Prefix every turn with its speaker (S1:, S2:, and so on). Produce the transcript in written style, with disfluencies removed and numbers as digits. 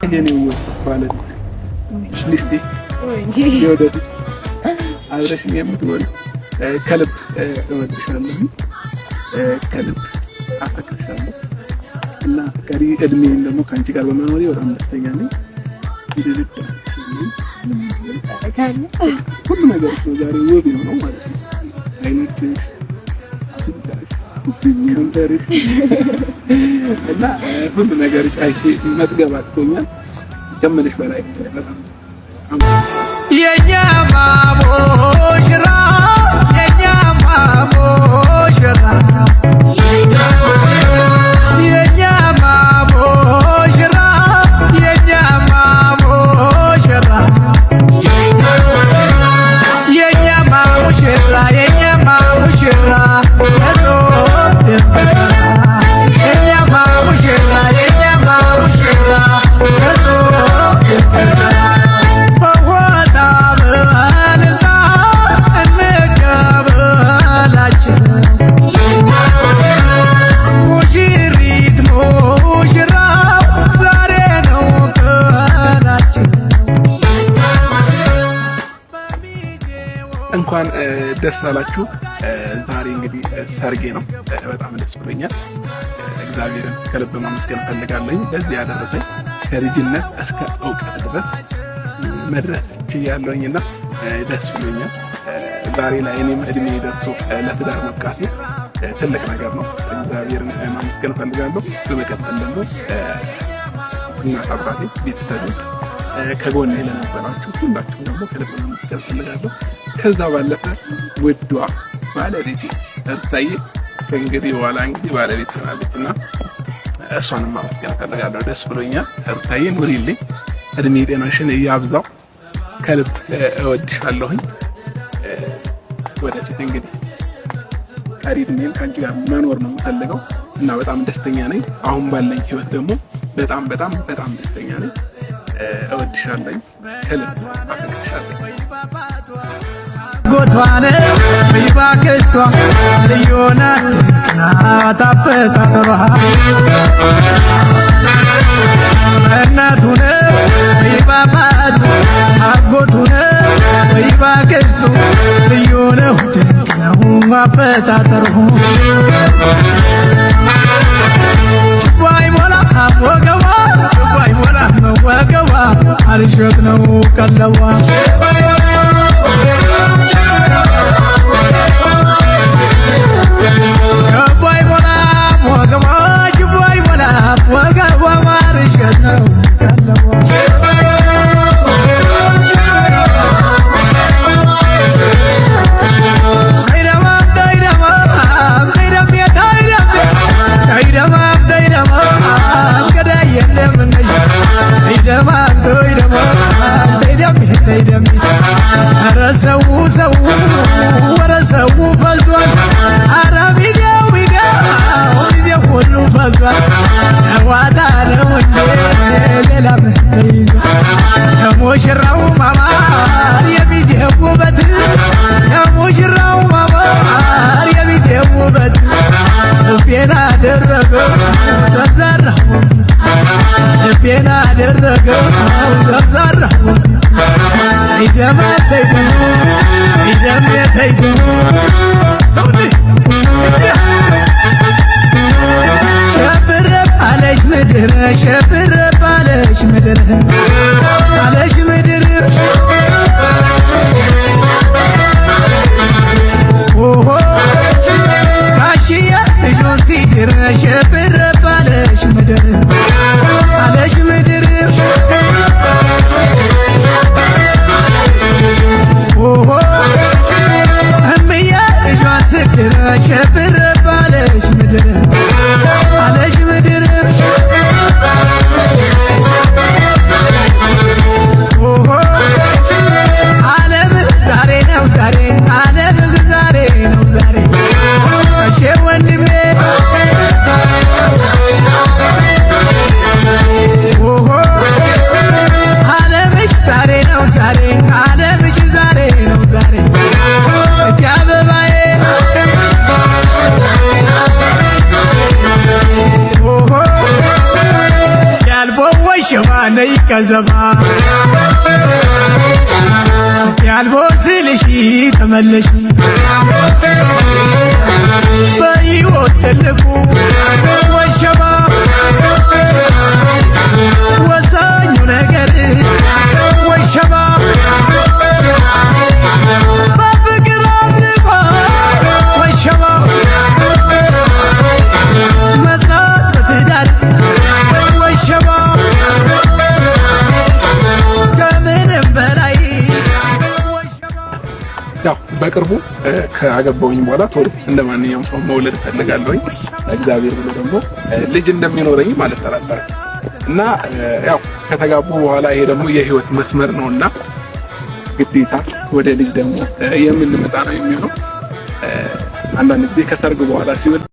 S1: የኔው ባለቤት ልስቲ ይወደድ አብረሽኝ የምትኖሪ ከልብ እወድሻለሁ፣ ከልብ አፈቅርሻለሁ እና ቀሪ እድሜን ደግሞ ከአንቺ ጋር በመኖሬ በጣም ደስተኛ ነኝ። ሁሉ ነገር ነው ዛሬ ውብ ነው ማለት ነው። አይኖችሽ፣ ከንፈርሽ እና ሁሉ ነገርሽ አይቼ መጥገብ አጥቶኛል። ከምልሽ በላይ በጣም የኛ ማሞሽራ የኛ ማሞሽራ የኛ ማሞሽራ የኛ ማሞሽራ የኛ ማሞሽራ የኛ ማሞሽራ እንኳን ደስ አላችሁ። ዛሬ እንግዲህ ሰርጌ ነው። በጣም ደስ ብሎኛል። እግዚአብሔርን ከልብ ማመስገን ፈልጋለሁ። ለዚህ ያደረሰኝ ከልጅነት እስከ እውቀት ድረስ መድረስ ችያለሁኝና ደስ ብሎኛል። ዛሬ ላይ እኔም እድሜ ደርሶ ለትዳር መብቃቴ ትልቅ ነገር ነው። እግዚአብሔርን ማመስገን ፈልጋለሁ። በመቀጠል ደግሞ እናት አባቴ፣ ቤተሰቦች ከጎኔ ለነበራችሁ ሁላችሁም ደግሞ ከልብ ማመስገን ፈልጋለሁ። ከዛ ባለፈ ውዷ ባለቤቴ እርታዬ ከእንግዲህ በኋላ እንግዲህ ባለቤት ትሆናለችና እሷንም ማመስገን ፈልጋለሁ። ደስ ብሎኛል። እርታዬ ኑሪልኝ፣ እድሜ ጤናሽን እያብዛው። ከልብ እወድሻለሁኝ። ወደፊት እንግዲህ ቀሪ እድሜን ከአንቺ ጋር መኖር ነው የምፈልገው እና በጣም ደስተኛ ነኝ። አሁን ባለኝ ህይወት ደግሞ በጣም በጣም በጣም ደስተኛ ነኝ። እወድሻለሁ፣ ከልብ አፈቅርሻለሁ። ጎቷነ ይባከስቷ ልዩና ታፈታተሯ እናቱነ ይባባቱ አጎቱነ ይባከስቱ ልዩነ ነው ማፈታተሩ ጭፋይ ሞላ ወገዋ ጭፋይ ሞላ ወገዋ አልሸት ነው ቀለዋ ወረሰው ፈዟል። አረቢያው ይገው ሁሉ ፈዟል። ጨዋታ ነው እንዴ ሌላ ምን ተይዟል? የሙሽራው ማማር የሚዜው ውበት የሙሽራው ማማር የሚዜው ውበት ልቤን አደረገው ዘርዘራው ልቤን አደረገው ዘርዘራው ይዘማተይቱ ይዘማተይቱ ሸብር አለሽ ምድር ሸብር አለሽ ምድር አለሽ ምድር ኦሆ ካሽያ ልጆን ሲድር ሸብር አለሽ ምድር አለሽ ምድር ኦሆ እምዬ ልጇን ስትድር ሸብር ባለሽ ምድር አለሽ ምድር
S2: ከዘባ ያልቦስልሽ ተመለሽ በሕይወት ትልቁ ወይ ሸባ ወሳኙ ነገር ወይ ሸባ በፍቅር አምልኮ ወይ ሸባ መጽናት በትዳር ወይ ሸባ ከምንም በላይ ወይ ሸባ።
S1: ያው በቅርቡ ከአገባሁኝ በኋላ ቶሎ እንደማንኛውም ሰው መውለድ ፈልጋለሁኝ። እግዚአብሔር ብሎ ደግሞ ልጅ እንደሚኖረኝ ማለት ተራጠረ እና ያው ከተጋቡ በኋላ ይሄ ደግሞ የህይወት መስመር ነውና ግዴታ ወደ ልጅ ደግሞ የምንመጣ ነው የሚሆነው። አንዳንድ ጊዜ ከሰርግ በኋላ ሲወል